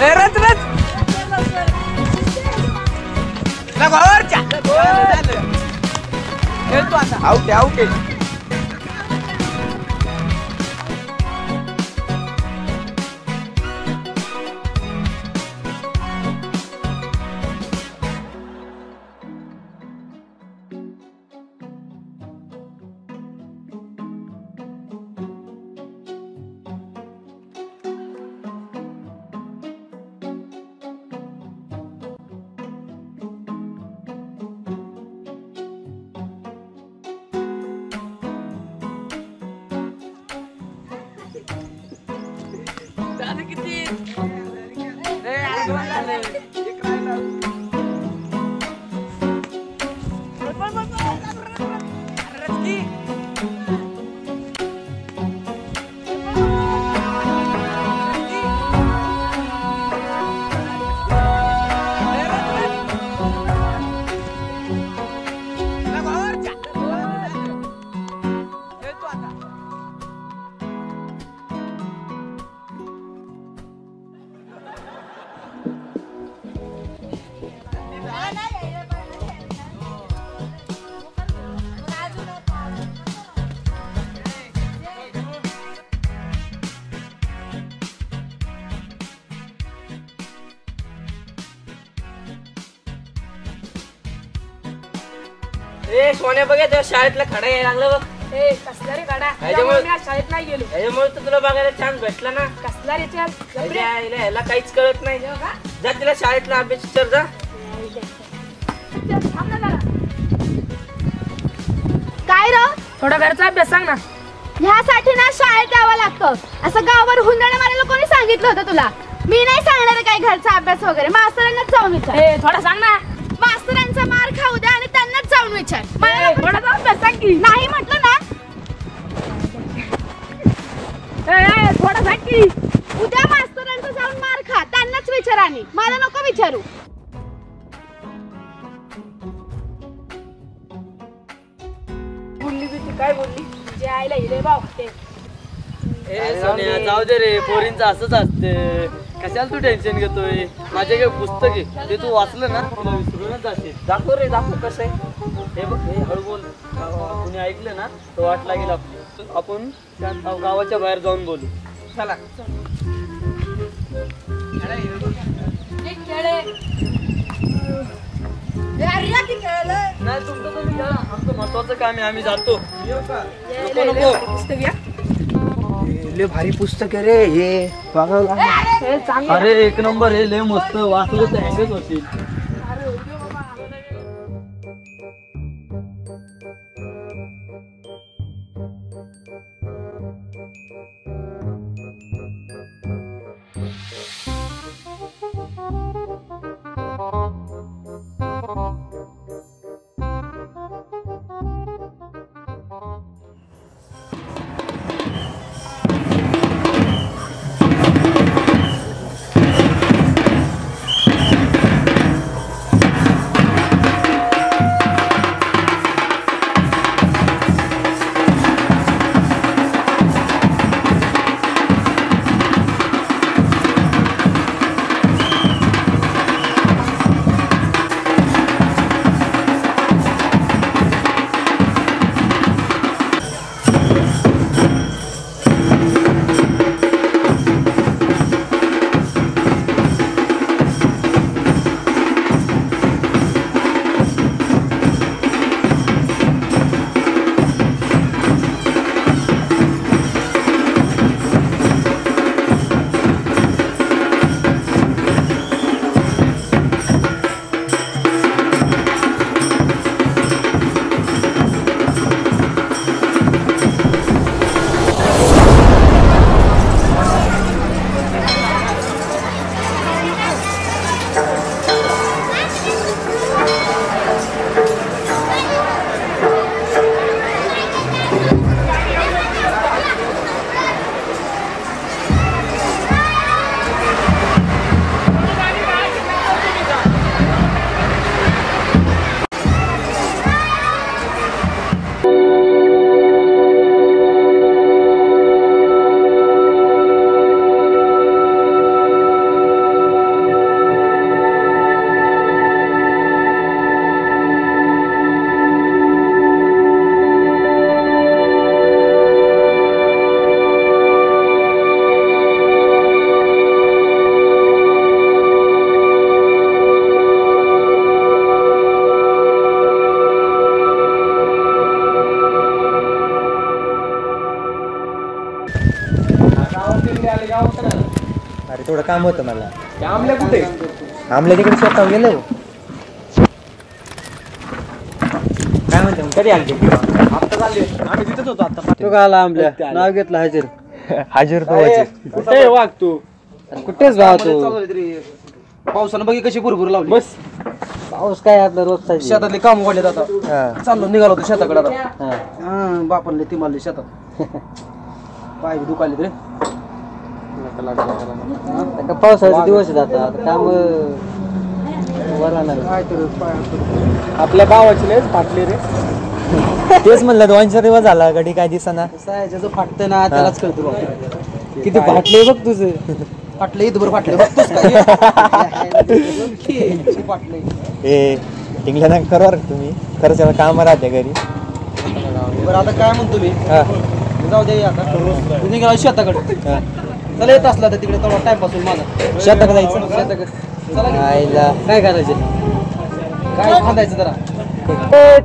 रच रच out out सोन्या बघा त्या शाळेतला खडा यायला लागला बघ. ए कसला रे खडा? याच्यामुळे मी आज शाळेत नाही गेलो. याच्यामुळे तर तुला बघायला चान्स भेटला ना. कसला रे चल याला काहीच कळत नाही. जा तिला शाळेतला अभ्यास कर जा. काय र थोडा घरचा अभ्यास सांग ना. ह्यासाठी ना शाळेत यावं लागतं. असं गावावर हुंदडा मारायला कोणी सांगितलं होतं तुला? मी नाही सांगणार काय घरचा अभ्यास वगैरे. मास्तरांनाच जाऊन विचार. ए थोडा सांग ना. मास्तरांचा मार खाऊ द्या आणि त्यांनाच जाऊन विचार. मला थोडा अभ्यास सांग की. नाही म्हटलं ना. ए थोडा सांग की. उद्या मास्तरांचा जाऊन मार खा. त्यांनाच विचार आणि मला नको विचारू. बोलली ती काय बोलली? जे आईला हिले भाव ते. जाऊ दे रे, पोरींचं असंच असते. कशाला तू टेन्शन घेतोय? माझ्याकडे पुस्तक आहे, ते तू वाचलं ना तुला विसरूनच जाशील. दाखव रे दाखव कसं आहे. हे बघ हे हळू बोल. कुणी ऐकलं ना तर वाट लागेल. आपण गावाच्या बाहेर जाऊन बोलू. चला नाही तुमचं तुम्ही खेळा. आमचं महत्वाचं काम आहे, आम्ही जातो. नको नको पुस्तक घ्या. लय भारी पुस्तक आहे रे हे. बघा अरे एक नंबर हे, लय मस्त. वाचलं तर हँगच होतील. अरे थोडं काम होतं मला. आमल्या कुठे? आमल्या तिकडे स्वतः गेलो. काय म्हणते कधी आले? आता आले आम्ही तिथेच होतो आता. तू का आला आमल्या? नाव घेतलं हाजीर. हाजीर कुठे वाघ तू? कुठेच भाव तू? पावसानं बघी कशी भरपूर लावली. बस पाऊस काय आपलं रोजचा शेतातले काम वाढले आता. चाललो निघालो होतो शेताकडे आता. हा. बापांनी ती मारली शेतात. पाय बी दुखाले रे. पावसाचे दिवस आहेत आता काम आपल्या गावाची लयच फाटली रे. तेच म्हणलं 2-4 दिवस झाला गडी काय दिसना. ज्याचं फाटतं ना त्यालाच कळतं बघ. किती फाटले बघ तुझं. फाटले इथं बरं फाटले बघतोस फाटले. ए टिंगल्या ना करा तुम्ही खरंच याला काम राहते घरी. बरं आता काय म्हणतो मी जाऊ दे आता तू निघाला शेताकडे. चला येत असला तर तिकडे थोडा टाइमपास होईल माझा. शेताकडे जायचं. शेताकडे चला आईला काय करायचं? काय खांदायचं जरा.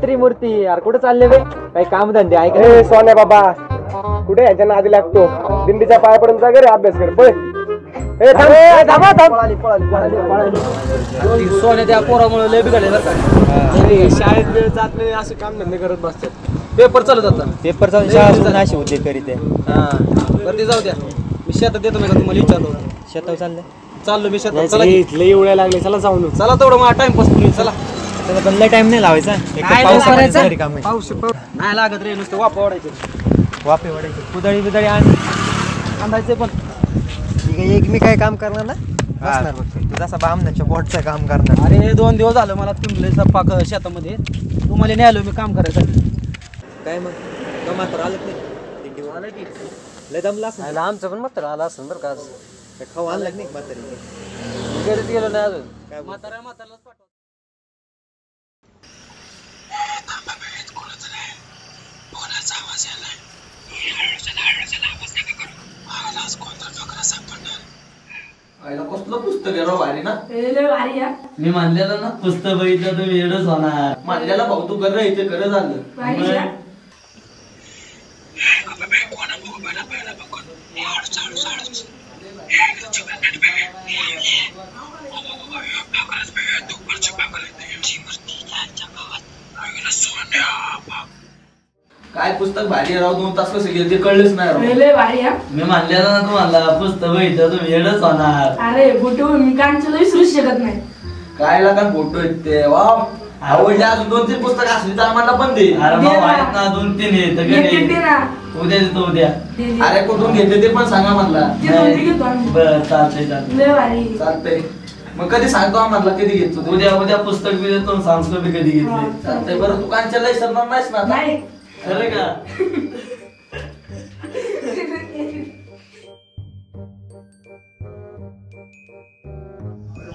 त्रिमूर्ती यार कुठे चालले बे? काही काम धंदे ऐक. सोन्या बाबा कुठे ह्याच्या नादी लागतो? दिंडीच्या पायापर्यंत जा घरी अभ्यास कर. पळ. सोन्या त्या पोरामुळे लय बिघडले बरं का. शाळेत वेळ जात नाही असे काम धंदे करत बसतात. पेपर चालत आता. पेपर चालून शाळा सोडून अशी उद्योग करीत आहे. बरं ते जाऊ द्या. मी शेतात येतो मी का तुम्हाला विचारलो होतं. शेतावर चाललंय. चाललो मी शेतात. चला की. लई उड्या लागले. चला जाऊन चला तेवढं मला टाइमपास करून चला. त्याला पण लय टाइम नाही लावायचा. एक तर नाही पावसाळ्यात लावायचा. घरी काम आहे. नाही लागत रे नुसतं वाप ओढायचे. वाफे वडायचे कुदळी बिदळी आणि खांदायचे पण. एक मी काय काम करणार ना बसणार बघ. तू जसा बामणाच्या बोटचं काम करणार. अरे 2 दिवस झालं मला तुमले पाक शेतामध्ये. तुम्हाला न्यायलो मी काम करायसाठी. काय मग मात्र आलं नाही. आलं की लय दमला असं. आमचं पण मात्र आला असं बरं का. आज खाऊ आणलं नाही म्हातारी. घरीच गेलो नाही अजून. काय म्हाताऱ्यालाच पाठव. कसलं पुस्तक आहे राव भारी ना. भारी आहे. मी मानलेलं ना पुस्तक बघितलं तर वेळच होणार. मानलेला भाऊ तू कर इथे खरं झालं. भारी आहे. काय पुस्तक भारी आहे राव. 2 तास कसं गेले ते कळलेच नाही राव. लय भारी आहे. मी मानलेलं ना तुम्हाला पुस्तक बघितलं तुम्ही वेळच होणार. अरे फोटो मी कांचन विसरूच शकत नाही. काय लागा फोटो आहेत ते. वाव आवडले. अजून 2-3 पुस्तक असली तर आम्हाला पण दे. अरे दे भाऊ ना. आहेत ना 2-3 आहेत. घेते ना. उद्या देतो उद्या. दे. अरे कुठून घेतले ते पण सांगा म्हणला. ते 2 घेतो आम्ही. बरं चालतंय चालतंय लय भारी. चालतंय. मग कधी सांगतो आम्हाला कधी घेतो. उद्या पुस्तक बी देतो सांगतो बी कधी घेतले. चालतंय. बरं तू कांचनला विसरणार नाहीस ना आता? नाही. खरं का?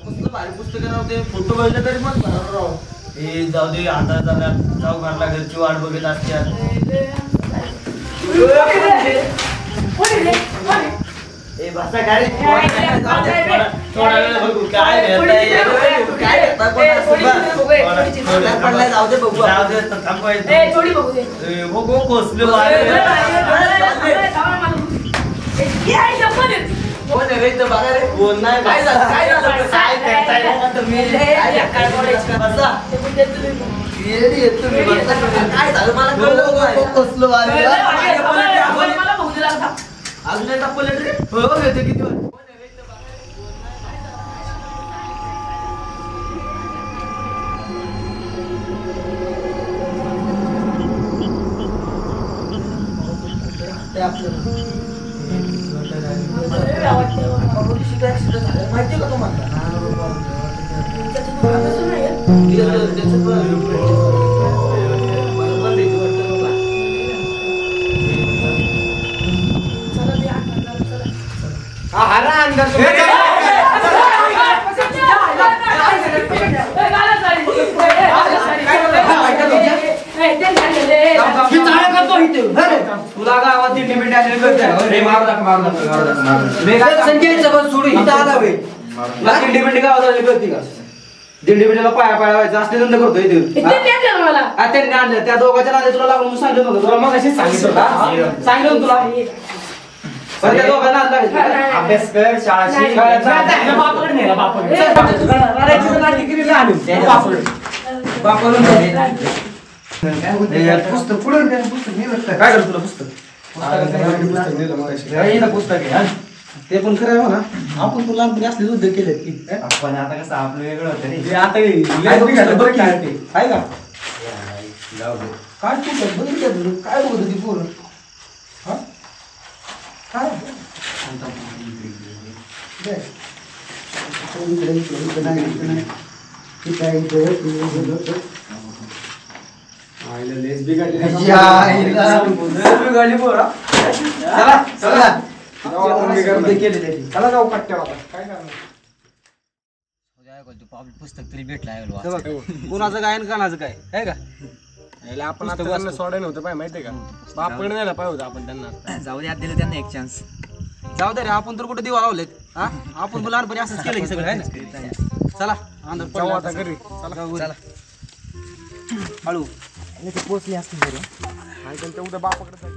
कसलं भारी पुस्तक राव ते. फोटो बघितले तरी पण बरोबर राव. हे जाऊ दे आता जाऊ घरला घरची वाट बघत असतात. ए बसा काय रे? थोडा वेळ बघू काय भेटतंय. काय भेटतं पडलाय. जाऊ दे बघू. जाऊ दे थांबवायचं. थोडी बघू दे. हो कोसले कोण आहे रे इथं बघा रे. कोण नाही. काय झालं काय झालं काय करताय तुम्ही? बसा. काय झालं मला कळलं कसलं वारी. अजून एक टाकलं रे. हो येते किती वार. माहिती का तुम्हाला? तुला गावात दिंडी बिंडी आलेली कळते. दिंडी बिंडी गावात आलेली कळते का? दिंडी बिंडीला पाया पाया व्हायचं असले धंदा करतोय मला. त्यांनी आणलं त्या दोघांच्या नादे तुला लागून सांगितलं होतं. तुला मग अशीच सांगितलं होतं. सांगितलं तुला अभ्यास कर शाळा शिक. बापाकडे नेला बापाकडे. पुस्तक पुढे काय करतो तुला पुस्तक ते पण खरं आहे म्हणा. आपण तू लहानपणी असले उद्योग केले की आपण आता कसं आपलं वेगळं होतं रे. आता बरं काय ते आहे का काय तू बघितलं काय बघत होती पोरं काय पुस्तक तरी भेटलाय कोणाचं काय आणि कानाचं काय आहे का आपण आता त्यांना सोडायला नव्हतं पाहिजे माहितीये का बापकडे न्यायला पाहिजे होतं आपण त्यांना. जाऊ द्या दिलं त्यांना एक चान्स. जाऊ दे रे आपण तर कुठे दिवा लावलेत हा आपण लहानपणी असंच केलं की सगळं आहे ना. चला अंदर जाऊ आता घरी चला हळू पोचले असतील त्यांच्या उद्या बापाकडे